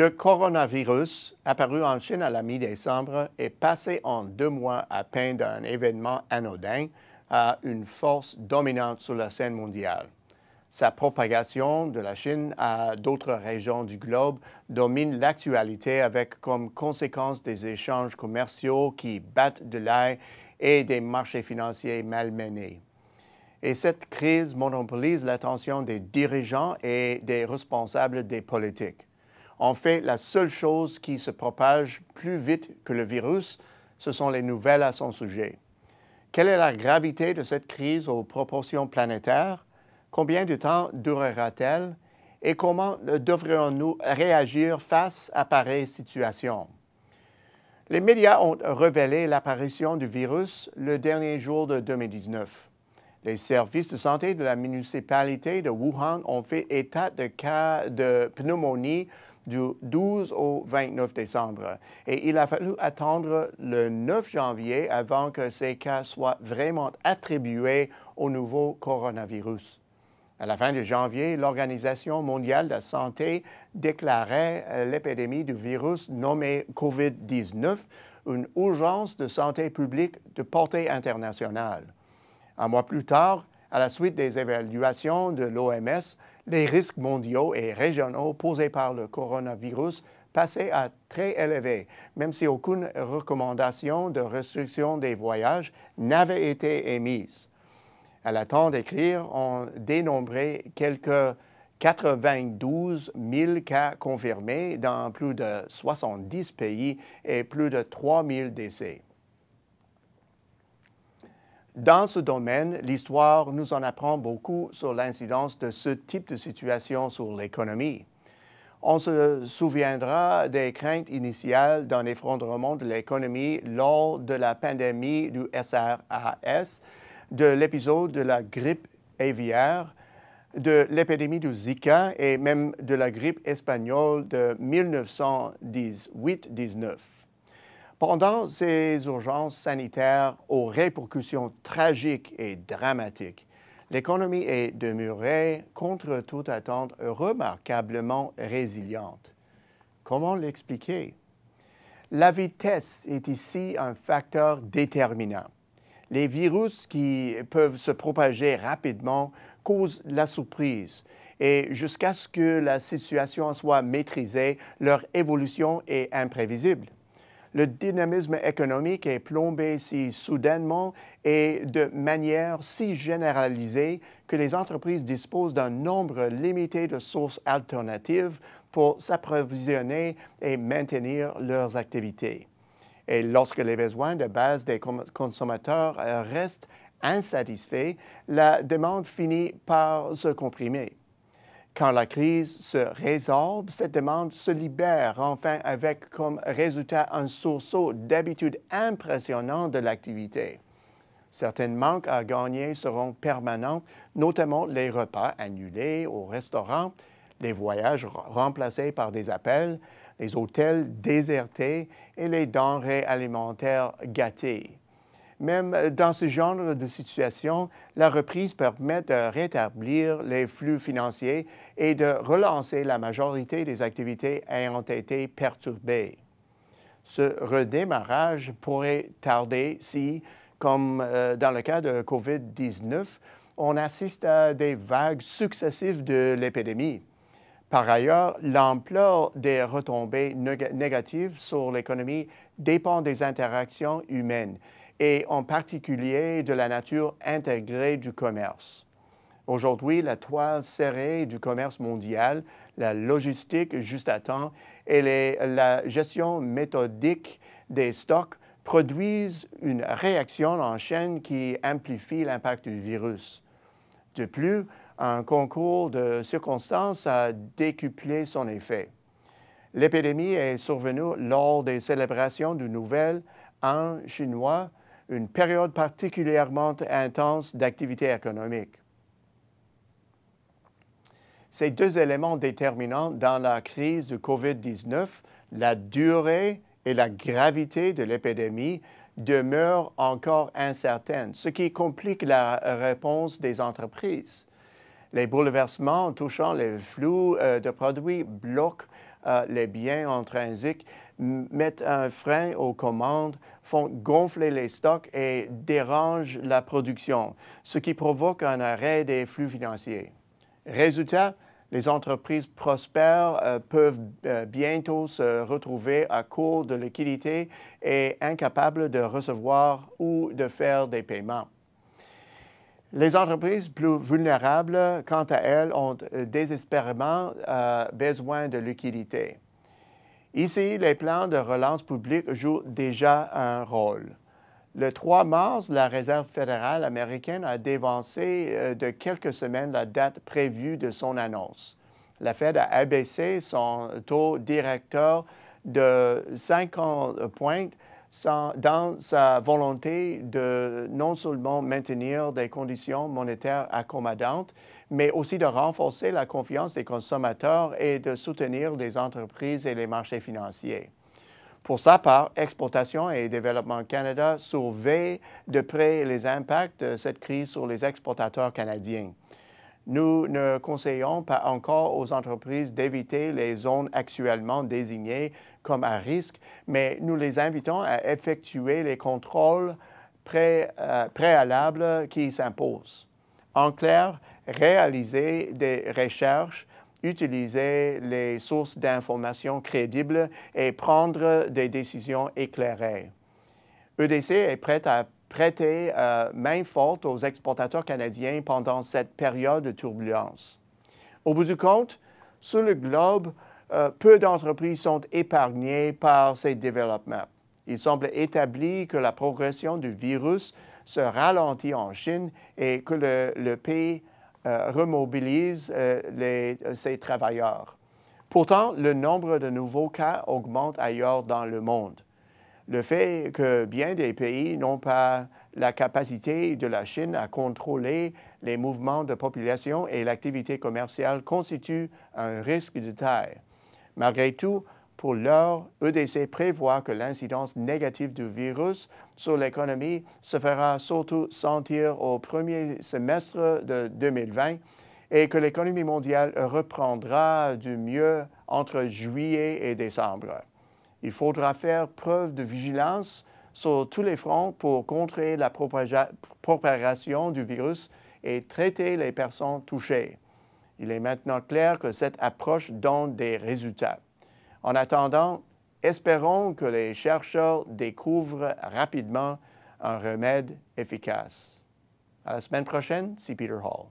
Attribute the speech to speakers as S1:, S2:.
S1: Le coronavirus, apparu en Chine à la mi-décembre, est passé en 2 mois à peine d'un événement anodin à une force dominante sur la scène mondiale. Sa propagation de la Chine à d'autres régions du globe domine l'actualité avec comme conséquence des échanges commerciaux qui battent de l'aile et des marchés financiers malmenés. Et cette crise monopolise l'attention des dirigeants et des responsables des politiques. En fait, la seule chose qui se propage plus vite que le virus, ce sont les nouvelles à son sujet. Quelle est la gravité de cette crise aux proportions planétaires? Combien de temps durera-t-elle? Et comment devrions-nous réagir face à pareille situation? Les médias ont révélé l'apparition du virus le dernier jour de 2019. Les services de santé de la municipalité de Wuhan ont fait état de cas de pneumonie du 12 au 29 décembre. Et il a fallu attendre le 9 janvier avant que ces cas soient vraiment attribués au nouveau coronavirus. À la fin de janvier, l'Organisation mondiale de la santé déclarait l'épidémie du virus nommé COVID-19 une urgence de santé publique de portée internationale. Un mois plus tard, à la suite des évaluations de l'OMS, les risques mondiaux et régionaux posés par le coronavirus passaient à très élevés, même si aucune recommandation de restriction des voyages n'avait été émise. À la temps d'écrire, on dénombrait quelques 92 000 cas confirmés dans plus de 70 pays et plus de 3 000 décès. Dans ce domaine, l'histoire nous en apprend beaucoup sur l'incidence de ce type de situation sur l'économie. On se souviendra des craintes initiales d'un effondrement de l'économie lors de la pandémie du SRAS, de l'épisode de la grippe aviaire, de l'épidémie du Zika et même de la grippe espagnole de 1918-19. Pendant ces urgences sanitaires aux répercussions tragiques et dramatiques, l'économie est demeurée, contre toute attente, remarquablement résiliente. Comment l'expliquer? La vitesse est ici un facteur déterminant. Les virus qui peuvent se propager rapidement causent la surprise et jusqu'à ce que la situation soit maîtrisée, leur évolution est imprévisible. Le dynamisme économique est plombé si soudainement et de manière si généralisée que les entreprises disposent d'un nombre limité de sources alternatives pour s'approvisionner et maintenir leurs activités. Et lorsque les besoins de base des consommateurs restent insatisfaits, la demande finit par se comprimer. Quand la crise se résorbe, cette demande se libère enfin avec comme résultat un sursaut d'habitude impressionnant de l'activité. Certains manques à gagner seront permanents, notamment les repas annulés au restaurant, les voyages remplacés par des appels, les hôtels désertés et les denrées alimentaires gâtées. Même dans ce genre de situation, la reprise permet de rétablir les flux financiers et de relancer la majorité des activités ayant été perturbées. Ce redémarrage pourrait tarder si, comme dans le cas de COVID-19, on assiste à des vagues successives de l'épidémie. Par ailleurs, l'ampleur des retombées négatives sur l'économie dépend des interactions humaines et en particulier de la nature intégrée du commerce. Aujourd'hui, la toile serrée du commerce mondial, la logistique juste à temps et la gestion méthodique des stocks produisent une réaction en chaîne qui amplifie l'impact du virus. De plus, un concours de circonstances a décuplé son effet. L'épidémie est survenue lors des célébrations du Nouvel An chinois, une période particulièrement intense d'activité économique. Ces deux éléments déterminants dans la crise du COVID-19, la durée et la gravité de l'épidémie, demeurent encore incertaines, ce qui complique la réponse des entreprises. Les bouleversements touchant les flux de produits bloquent les biens intrinsiques, mettent un frein aux commandes, font gonfler les stocks et dérangent la production, ce qui provoque un arrêt des flux financiers. Résultat, les entreprises prospères peuvent bientôt se retrouver à court de liquidités et incapables de recevoir ou de faire des paiements. Les entreprises plus vulnérables, quant à elles, ont désespérément besoin de liquidités. Ici, les plans de relance publique jouent déjà un rôle. Le 3 mars, la Réserve fédérale américaine a dévancé de quelques semaines la date prévue de son annonce. La Fed a abaissé son taux directeur de 50 points dans sa volonté de non seulement maintenir des conditions monétaires accommodantes, mais aussi de renforcer la confiance des consommateurs et de soutenir les entreprises et les marchés financiers. Pour sa part, Exportation et Développement Canada surveille de près les impacts de cette crise sur les exportateurs canadiens. Nous ne conseillons pas encore aux entreprises d'éviter les zones actuellement désignées comme à risque, mais nous les invitons à effectuer les contrôles préalables qui s'imposent. En clair, réaliser des recherches, utiliser les sources d'informations crédibles et prendre des décisions éclairées. EDC est prête à prêter main forte aux exportateurs canadiens pendant cette période de turbulence. Au bout du compte, sur le globe, peu d'entreprises sont épargnées par ces développements. Il semble établi que la progression du virus se ralentit en Chine et que le pays remobilise ses travailleurs. Pourtant, le nombre de nouveaux cas augmente ailleurs dans le monde. Le fait que bien des pays n'ont pas la capacité de la Chine à contrôler les mouvements de population et l'activité commerciale constitue un risque de taille. Malgré tout, pour l'heure, EDC prévoit que l'incidence négative du virus sur l'économie se fera surtout sentir au premier semestre de 2020 et que l'économie mondiale reprendra du mieux entre juillet et décembre. Il faudra faire preuve de vigilance sur tous les fronts pour contrer la propagation du virus et traiter les personnes touchées. Il est maintenant clair que cette approche donne des résultats. En attendant, espérons que les chercheurs découvrent rapidement un remède efficace. À la semaine prochaine, c'est Peter Hall.